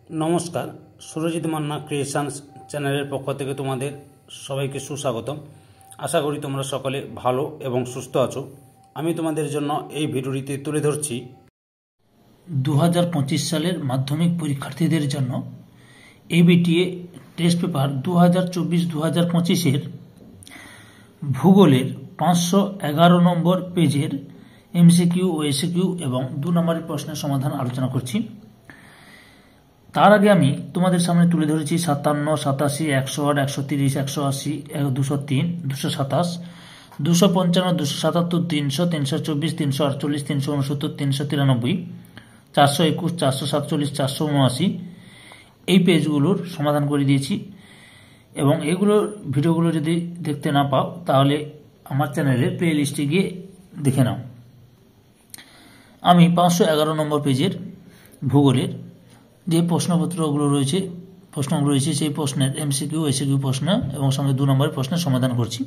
নমস্কার, সুরজিৎ মান্না ক্রিয়েশনস চ্যানেলের পক্ষ থেকে তোমাদের সবাইকে সুস্বাগতম। আশা করি তোমরা সকলে ভালো এবং সুস্থ আছো। আমি তোমাদের জন্য এই ভিডিওটিতে তুলে ধরছি 2025 সালের মাধ্যমিক পরীক্ষার্থীদের জন্য এবিটিএ টেস্ট পেপার 2024-2025 ভূগোলের 511 নম্বর পেজের এমসিকিউ ও এসিকিউ এবং 2 নম্বরের প্রশ্নের সমাধান আলোচনা করছি। তার আগে আমি তোমাদের সামনে তুলে ধরেছি 57, 87, 108, 130, 180, 203, 227, 255, 277, 300, 324, 348, 369, 393, 421, 447, 479 এই পেজগুলোর সমাধান করে দিয়েছি। এবং এগুলোর ভিডিওগুলো যদি দেখতে না পাও তাহলে আমার চ্যানেলের প্লে লিস্টে গিয়ে দেখে নাও। আমি 511 নম্বর পেজের ভূগোলের যে প্রশ্নগুলো রয়েছে সেই প্রশ্নের এমসিকিউ এসিকিউ প্রশ্ন এবং সঙ্গে 2 নম্বরের প্রশ্নের সমাধান করছি।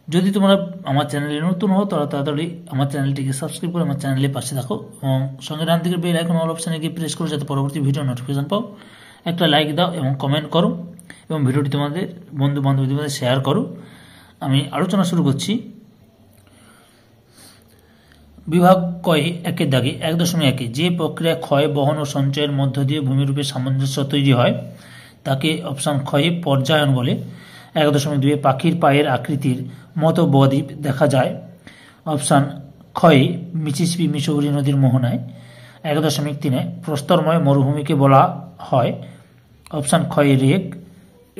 যদি তোমরা আমার চ্যানেলে নতুন হও তারা তাড়াতাড়ি আমার চ্যানেলটিকে সাবস্ক্রাইব করে আমার চ্যানেলের পাশে থাকো এবং সঙ্গে ডান দিকের বেল আইকন অল অপশানে গিয়ে প্রেস করো যাতে পরবর্তী ভিডিও নোটিফিকেশন পাও। একটা লাইক দাও এবং কমেন্ট করো এবং ভিডিওটি তোমাদের বন্ধু বান্ধবীদের মধ্যে শেয়ার করো। আমি আলোচনা শুরু করছি। বিভাগ কয়ে একের দাগে 1.1 যে প্রক্রিয়া ক্ষয় বহন ও সঞ্চয়ের মধ্য দিয়ে ভূমিরূপে সামঞ্জস্য তৈরি হয় তাকে অপশান ক্ষয়ে পর্যায়ন বলে। 1.2 পাখির পায়ের আকৃতির মতো বদ্বীপ দেখা যায়। অপশান ক্ষয়ে মিসিসিপি মিসৌরি নদীর মোহনায়। 1.3 প্রস্তরময় মরুভূমিকে বলা হয়। অপশান ক্ষয়ে রেগ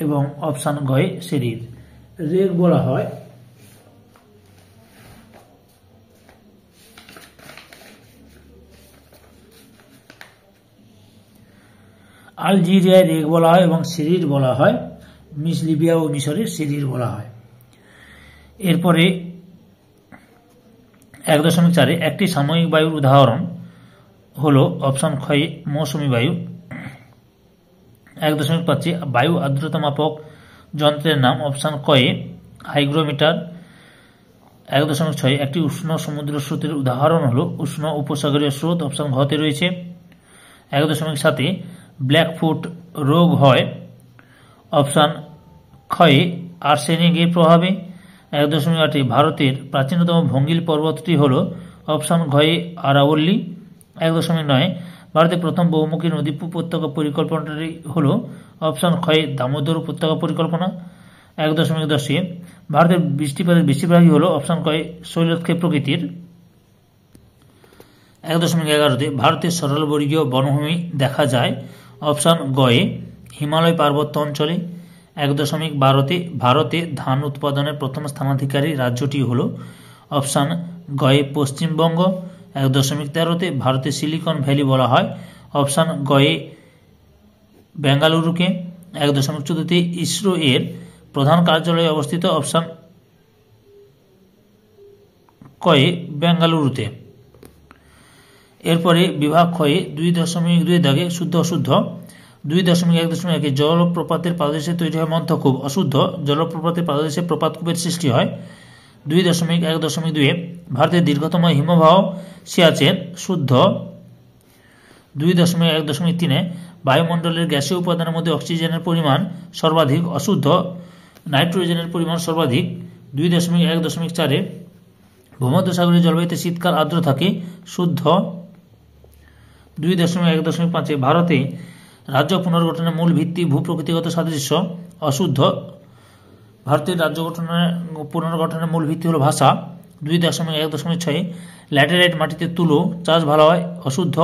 এবং অপশান গয়ে শরীর। রেগ বলা হয় আলজেরিয়ায় রেগ বলা হয় এবং শরীর বলা হয় লিবিয়া ও মিশরের শরীর বলা হয়। এরপরে 1.4 একটি সাময়িক বায়ুর উদাহরণ হলো অপশান ক্ষয়ে মৌসুমী বায়ু। 1.5 বায়ু আর্দ্রতা মাপক যন্ত্রের নাম অপশান কয়ে হাইগ্রোমিটার। 1.6 একটি উষ্ণ সমুদ্র স্রোতের উদাহরণ হলো উষ্ণ উপসাগরীয় স্রোত অপশান ঘতে রয়েছে। 1.7 ব্ল্যাকফুট রোগ হয় অপশান ক্ষয়ে আর্সেনিকের প্রভাবে। 1.8 ভারতের প্রাচীনতম ভঙ্গিল পর্বতটি হল অপশান ঘয়ে আরাবল্লী। 1.9 ভারতের প্রথম বহুমুখী নদী উপত্যকা পরিকল্পনাটি হল অপশান ক্ষয়ে দামোদর উপত্যকা পরিকল্পনা। 1.10 ভারতের বৃষ্টিপাতের বেশিরভাগই হল অপশান ক্ষয়ে শৈলক্ষেপ প্রকৃতির। 1.11 ভারতের সরলবর্গীয় বনভূমি দেখা যায় অপশান গয়ে হিমালয় পার্বত্য অঞ্চলে। 1.12 ভারতে ধান উৎপাদনের প্রথম স্থানাধিকারী রাজ্যটি হল অপশান গয়ে পশ্চিমবঙ্গ। 1.13 ভারতের সিলিকন ভ্যালি বলা হয় অপশান গয়ে বেঙ্গালুরুকে। 1.14 ইসরো এর প্রধান কার্যালয় অবস্থিত অপশান কয়ে বেঙ্গালুরুতে। এরপরে বিভাগ ক্ষয়ে 2.2 দাগে শুদ্ধ অশুদ্ধ। 2.1 জলপ্রপাতের পাদদেশে তৈরি হয় মন্থকূপ অশুদ্ধ। জলপ্রপাতের পাদদেশে প্রপাতকূপের সৃষ্টি হয়। 2.1.2 ভারতের দীর্ঘতম হিমবাহ সিয়াচেন শুদ্ধ। 2.1.3 বায়ুমণ্ডলের গ্যাসীয় উপাদানের মধ্যে অক্সিজেনের পরিমাণ সর্বাধিক অশুদ্ধ। নাইট্রোজেনের পরিমাণ সর্বাধিক। 2.1.4 ভূমধ্যসাগরীয় জলবায়ুতে শীতকাল আর্দ্র থাকে শুদ্ধ। 2.1.5 ভারতে রাজ্য পুনর্গঠনের মূল ভিত্তি ভূপ্রকৃতিগত সাদৃশ্য অশুদ্ধ। ভারতের রাজ্য পুনর্গঠনের মূল ভিত্তি হল ভাষা। 2.1.6 ল্যাটেরাইট মাটিতে তুলো চাষ ভালো হয় অশুদ্ধ।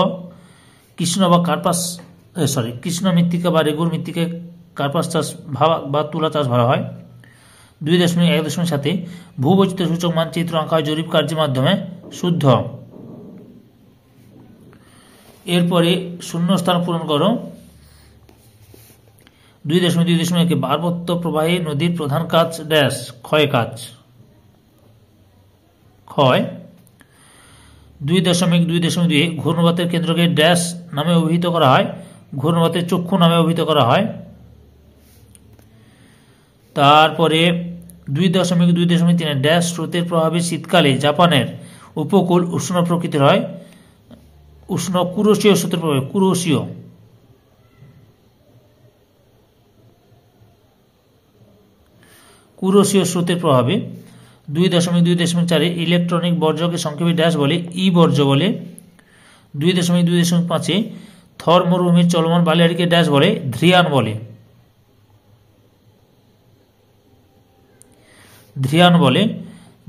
কৃষ্ণ মৃত্তিকা বা রেগুর মৃত্তিকায় কার্পাস চাষ বা তুলা চাষ ভালো হয়। 2.1.7 ভূবৈচিত্র্য সূচক মানচিত্র আঁকা হয় জরিপ কার্যের মাধ্যমে শুদ্ধ। এরপরে শূন্যস্থান পূরণ করো। 2.2.1 পার্বত্য প্রবাহী নদীর প্রধান কাজ ড্যাশ ক্ষয় কাজ ক্ষয়। 2.2.2 ঘূর্ণবাতের কেন্দ্রকে ড্যাশ নামে অভিহিত করা হয় ঘূর্ণবাতের চক্ষু নামে অভিহিত করা হয়। তারপরে 2.2.3 ড্যাশ স্রোতের প্রভাবে শীতকালে জাপানের উপকূল উষ্ণ প্রকৃতির হয় উষ্ণ কুরোশীয় স্রোতের প্রভাবে কুরোশীয় কুরসীয় স্রোতের প্রভাবে। 2.2.4 ইলেকট্রনিক বর্জ্যকে সংক্ষেপে ড্যাশ বলে, ই বর্জ্য বলে। 2.2.5 থর মরুভূমির চলমান বালিয়াড়িকে ড্যাশ বলে, ধ্রিয়ান বলে। ধ্রিয়ান বলে।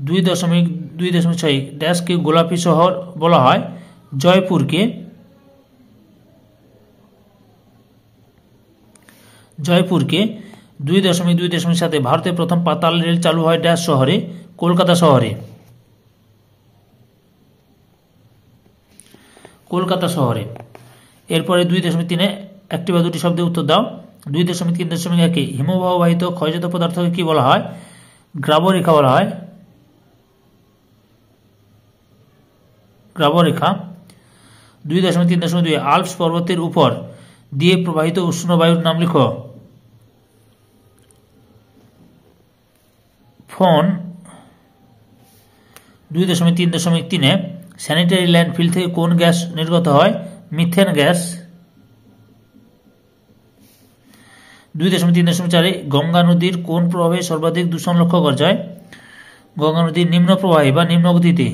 2.2.6 ড্যাশকে গোলাপি শহর বলা হয়, জয়পুরকে। 2.2.7 ভারতের প্রথম পাতাল রেল চালু হয় ড্যাশ শহরে, কলকাতা শহরে। কলকাতা শহরে। এরপরে 2.3 একটি বা দুটি শব্দে উত্তর দাও। 2.3.1 হিমবাহবাহিত ক্ষয়জাত পদার্থকে কি বলা হয়? গ্রাবরেখা বলা হয়, গ্রাবরেখা। 2.3.2 আল্পস পর্বতের উপর দিয়ে প্রবাহিত উষ্ণ বায়ুর নাম লিখো। ফোন। 2.3.3 স্যানিটারি ল্যান্ডফিল থেকে কোন গ্যাস নির্গত হয়? Methane gas. 2.3.4 গঙ্গা নদীর কোন প্রভাবে সর্বাধিক দূষণ লক্ষ্য করা যায়? গঙ্গা নদীর নিম্ন প্রবাহে বা নিম্ন গতিতে,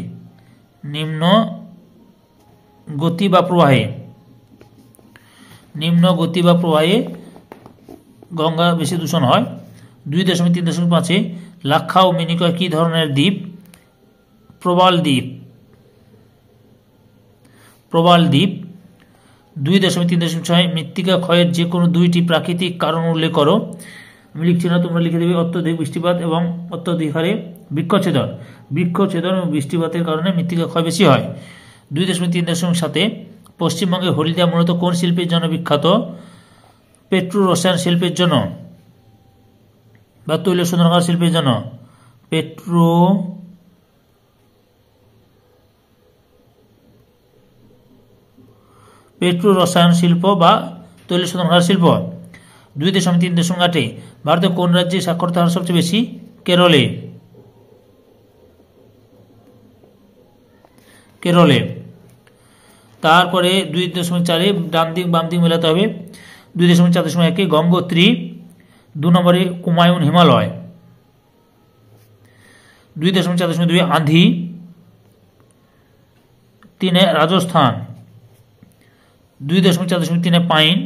নিম্ন গতি বা প্রবাহে, নিম্ন গতি বা প্রবাহে গঙ্গা বেশি দূষণ হয়। 2.3.5 লাক্ষা ও মিনিকয় কি ধরনের দ্বীপ? প্রবাল দ্বীপ, প্রবাল দ্বীপ। 2.3.6 মৃত্তিকা ক্ষয়ের যে কোনো দুইটি প্রাকৃতিক কারণ উল্লেখ করো। আমি লিখছি না, তোমরা লিখে দেবে। অত্যধিক বৃষ্টিপাত এবং অত্যধিক হারে বৃক্ষছেদন। বৃক্ষছেদন এবং বৃষ্টিপাতের কারণে মৃত্তিকা ক্ষয় বেশি হয়। 2.3.7 পশ্চিমবঙ্গে হলদিয়া মূলত কোন শিল্পের জন্য বিখ্যাত? পেট্রো রসায়ন শিল্পের জন্য বা তৈল শোধনাগার শিল্পের জন্য। পেট্রো রসায়ন শিল্প বা তৈল শোধনাগার শিল্প। 2.3.8 ভারতের কোন রাজ্যে সাক্ষরতার হার সবচেয়ে বেশি? কেরলে, কেরলে। তারপরে 2.4 ডান দিক বাম দিক মেলাতে হবে। 2.4.1 গঙ্গোত্রী। 2 নম্বরে কুমায়ুন হিমালয়। 2.4.2 আঁধি। 3 রাজস্থান। 2.4.3 পাইন।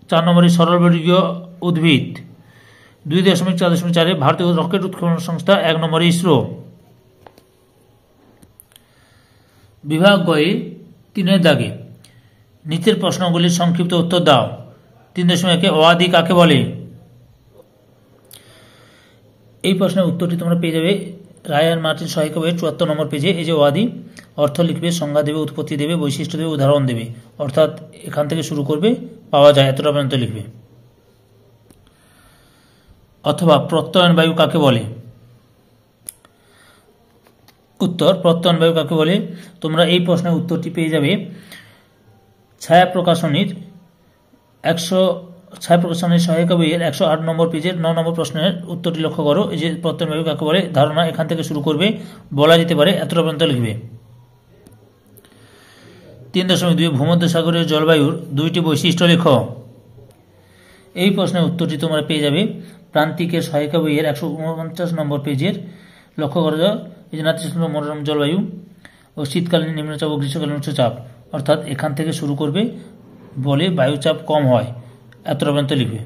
4 নম্বরে সরলবর্গীয় উদ্ভিদ। 2.4.4 ভারতীয় রকেট উৎক্ষেপণ সংস্থা। 1 নম্বরে ইসরো। বিভাগ গয়ে 3 দাগে নিচের প্রশ্নগুলির সংক্ষিপ্ত উত্তর দাও। 3.1 অয়াদি কাকে বলে? এই প্রশ্নের উত্তরটি তোমরা পেয়ে যাবে রায়ান মার্টিন সহায়িকা বইয়ের 74 নম্বর পেজে। এই যে ওয়াদি, অর্থ লিখবে, সংজ্ঞা দেবে, উৎপত্তি দেবে, বৈশিষ্ট্য দেবে, উদাহরণ দেবে। অর্থাৎ এখান থেকে শুরু করবে, পাওয়া যায় এতটা পর্যন্ত লিখবে। অথবা প্রত্যয়ন বায়ু কাকে বলে? উত্তর, প্রত্যয়ন বায়ু কাকে বলে? তোমরা এই প্রশ্নের উত্তরটি পেয়ে যাবে ছায়া প্রকাশনীর সহায়িকা বইয়ের 108 নম্বর পেজের 9 নম্বর প্রশ্নের উত্তরটি লক্ষ্য করো। এই যে প্রত্যয়ন বায়ু কাকে বলে, ধারণা এখান থেকে শুরু করবে, বলা যেতে পারে এতটা পর্যন্ত লিখবে। 3.2 ভূমধ্যসাগরীয় জলবায়ুর 2টি বৈশিষ্ট্য লেখো। এই প্রশ্নের উত্তরটি তোমরা পেয়ে যাবে প্রান্তিকের সহায়িকা বইয়ের 149 নম্বর পেজের। লক্ষ্য করা যাও, এই যে নাতিশীতোষ্ণ মনোরম জলবায়ু ও শীতকালীন নিম্নচাপ ও গ্রীষ্মকালীন উচ্চচাপ, অর্থাৎ এখান থেকে শুরু করবে, বলে বায়ুচাপ কম হয়, এতটা পর্যন্ত লিখবে।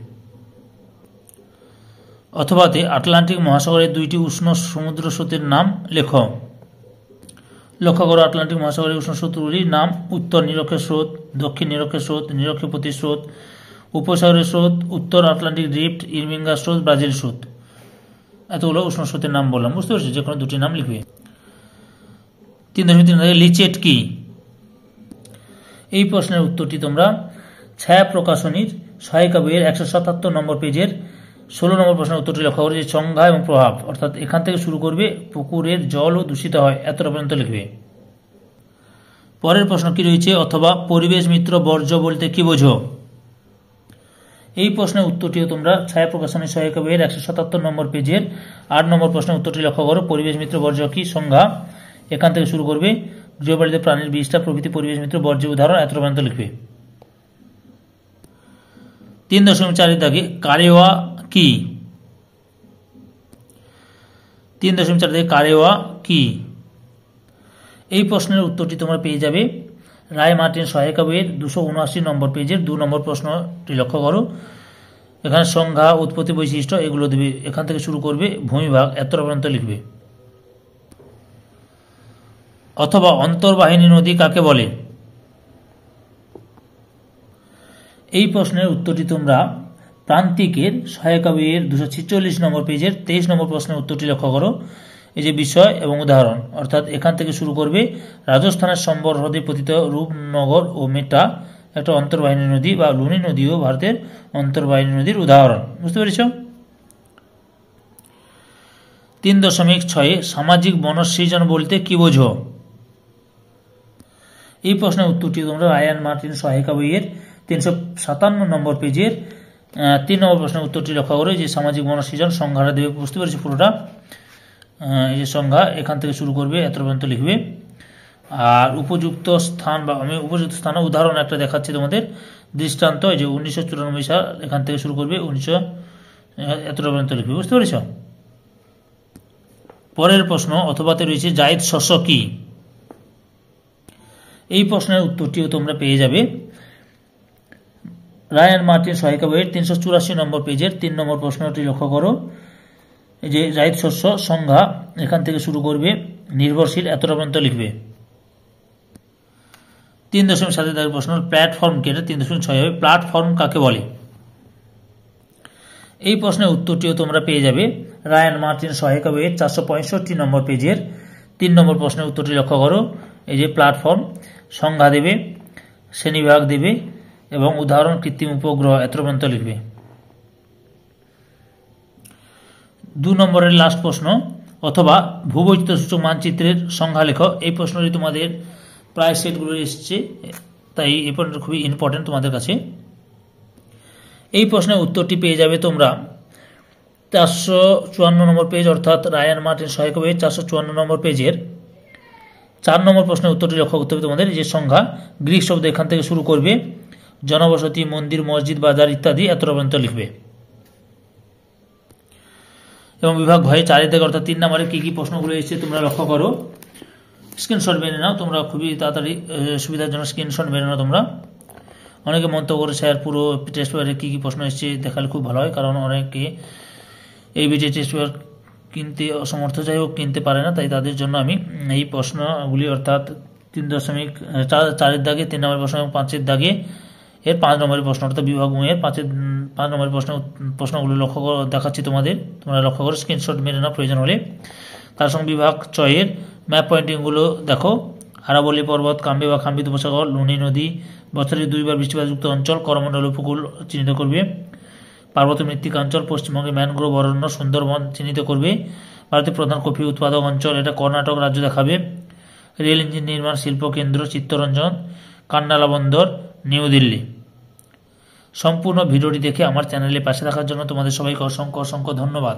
অথবাতে আটলান্টিক মহাসাগরের 2টি উষ্ণ সমুদ্র স্রোতের নাম লেখো। লক্ষ্য করো, আটলান্টিক মহাসাগরের উষ্ণ স্রোতগুলির নাম: উত্তর নিরক্ষের স্রোত, দক্ষিণ নিরক্ষের স্রোত, নিরক্ষীয় প্রতিস্রোত, উপসাগরের স্রোত, উত্তর আটলান্টিক ড্রিফট, ইরমিঙ্গা স্রোত, ব্রাজিল স্রোত। এতগুলো উষ্ণ স্রোতের নাম বললাম, বুঝতে পারছি? যে কোনো দুটি নাম লিখবে। 3.3 লিচেট কি? এই প্রশ্নের উত্তরটি তোমরা ছায়া প্রকাশনীর সহায়িকা বইয়ের 177 নম্বর পেজের 16 নম্বর প্রশ্নের উত্তরটি লক্ষ্য করে, যে সংজ্ঞা এবং প্রভাব, অর্থাৎ এখান থেকে শুরু করবে, পুকুরের জলও দূষিত হয়, এতটা পর্যন্ত লিখবে। পরের প্রশ্ন কি রয়েছে? অথবা পরিবেশ মিত্র বর্জ্য বলতে কি বোঝো? এই প্রশ্নের উত্তরটিও তোমরা ছায়া প্রকাশনীর সহায়িকা বইয়ের 177 নম্বর পেজের 8 নম্বর প্রশ্নের উত্তরটি লক্ষ্য করো। পরিবেশ মিত্র বর্জ্য কি? সংজ্ঞা এখান থেকে শুরু করবে, গৃহপালিত প্রাণীর বিষটা প্রভৃতি পরিবেশ মিত্র বর্জ্য উদাহরণ, এতটা পর্যন্ত লিখবে। 3.4 দাগে কারেওয়া কি? 3.4 থেকে কারেওয়া কি? এই প্রশ্নের উত্তরটি তোমরা পেয়ে যাবে রায় মার্টিন সহায়িকা বইয়ের 279 নম্বর পেজের 2 নম্বর প্রশ্নটি লক্ষ্য করো। এখানে সংজ্ঞা, উৎপত্তি, বৈশিষ্ট্য এগুলো দেবে। এখান থেকে শুরু করবে, ভূমিভাগ এতটা পর্যন্ত লিখবে। অথবা অন্তর্বাহিনী নদী কাকে বলে? এই প্রশ্নের উত্তরটি তোমরা প্রান্তিকের সহায়িকা বইয়ের 246 নম্বর পেজের 23 নম্বর প্রশ্নের উত্তরটি লক্ষ্য করো। এই যে বিষয় এবং উদাহরণ, অর্থাৎ এখান থেকে শুরু করবে। রাজস্থানের সম্বর হ্রদে পতিত রূপনগর ও মেটা একটা অন্তর্বাহিনী নদী বা লুনি নদীও ভারতের অন্তর্বাহিনী নদীর উদাহরণ। বুঝতে পেরেছ? 3.6 সামাজিক বনসৃজন বলতে কি বোঝো? এই প্রশ্নের উত্তরটি তোমরা রায়ান মার্টিন সহায়িকা বইয়ের 357 নম্বর পেজের 3 নম্বর প্রশ্নের উত্তরটি লক্ষ্য করে। যে সামাজিক বনসৃজন সংজ্ঞাটা দেবে। বুঝতে পেরেছি পুরোটা? এই যে সংজ্ঞা, এখান থেকে শুরু করবে, এত পর্যন্ত লিখবে। আর উপযুক্ত স্থান বা আমি উপযুক্ত স্থানে উদাহরণ একটা দেখাচ্ছি তোমাদের, দৃষ্টান্ত। এই যে 1994 সাল, এখান থেকে শুরু করবে, 1900 এতটা পর্যন্ত লিখবে। বুঝতে পেরেছ? পরের প্রশ্ন, অথবাতে রয়েছে জায়িদ শস্য কি? এই প্রশ্নের উত্তরটিও তোমরা পেয়ে যাবে রায়ান মার্টিন সহায়িকা বইয়ের 384 নম্বর পেজের 3 নম্বর প্রশ্নটি লক্ষ্য করো। এই যে জায়িদ শস্য সংজ্ঞা, এখান থেকে শুরু করবে, নির্ভরশীল এতটা পর্যন্ত লিখবে। 3.7 প্রশ্ন, প্ল্যাটফর্ম কি? এটা 3.6 হবে। প্ল্যাটফর্ম কাকে বলে? এই প্রশ্নের উত্তরটিও তোমরা পেয়ে যাবে রায়ান মার্টিন সহায়িকা বইয়ের 465 নম্বর পেজের 3 নম্বর প্রশ্নের উত্তরটি লক্ষ্য করো। এই যে প্ল্যাটফর্ম সংজ্ঞা দেবে, শ্রেণীবিভাগ দেবে এবং উদাহরণ কৃত্রিম উপগ্রহ এত পর্যন্ত লিখবে। 2 নম্বরের লাস্ট প্রশ্ন, অথবা ভূবৈচিত্র্য সূচক মানচিত্রের সংজ্ঞা লেখ। এই প্রশ্নটি তোমাদের প্রায় সেটগুলো এসছে, তাই এই প্রশ্নটা খুবই ইম্পর্টেন্ট তোমাদের কাছে। এই প্রশ্নের উত্তরটি পেয়ে যাবে তোমরা 454 নম্বর পেজ, অর্থাৎ রায়ান মার্টিন সহায়িকা বইয়ের 454 নম্বর পেজের 4 নম্বর প্রশ্নের উত্তরটি লক্ষ্য করতে হবে তোমাদের। যে সংজ্ঞা, গ্রিক শব্দ এখান থেকে শুরু করবে, জনবসতি, মন্দির, মসজিদ, বাজার ইত্যাদি এত পর্যন্ত লিখবে। এবং বিভাগ ভয়ে 4 থেকে, অর্থাৎ 3 নম্বরে কি কি প্রশ্নগুলো এসেছে তোমরা লক্ষ্য করো। স্ক্রিনশট মেনে নাও তোমরা, খুবই তাড়াতাড়ি সুবিধার জন্য স্ক্রিনশট মেনে নাও তোমরা। অনেকে মন্তব্য করে স্যার পুরো টেস্ট পেপারে কী কী প্রশ্ন এসেছে দেখালে খুব ভালো হয়, কারণ অনেকে এই বিজে টেস্ট পেপার কিনতে অসমর্থ, যাই হোক কিনতে পারে না, তাই তাদের জন্য আমি এই প্রশ্নগুলি, অর্থাৎ 3.4 দাগে 3 নম্বরের প্রশ্ন এবং 5 দাগে এর 5 নম্বরের প্রশ্ন, অর্থাৎ বিভাগ এর 5 নম্বরের প্রশ্নগুলো লক্ষ্য দেখাচ্ছি তোমাদের। তোমরা লক্ষ্য করে স্ক্রিনশট মেরে নাও প্রয়োজন হলে। তার সঙ্গে বিভাগ 6 এর ম্যাপ পয়েন্টিংগুলো দেখো। আরাবল্লী পর্বত, কাম্বি বা খাম্বিত উপসাগর, লুনি নদী, বছরে 2 বার বৃষ্টিপাতযুক্ত অঞ্চল, করমণ্ডল উপকূল চিহ্নিত করবে। পার্বত্য মৃত্তিকাঞ্চল, পশ্চিমবঙ্গে ম্যানগ্রোভ অরণ্য, সুন্দরবন চিহ্নিত করবে। ভারতের প্রধান কফি উৎপাদক অঞ্চল, এটা কর্ণাটক রাজ্য দেখাবে। রেল ইঞ্জিন নির্মাণ শিল্প কেন্দ্র, চিত্তরঞ্জন, কান্ডালা বন্দর, নিউ দিল্লি। সম্পূর্ণ ভিডিওটি দেখে আমার চ্যানেলে পাশে থাকার জন্য তোমাদের সবাইকে অসংখ্য অসংখ্য ধন্যবাদ।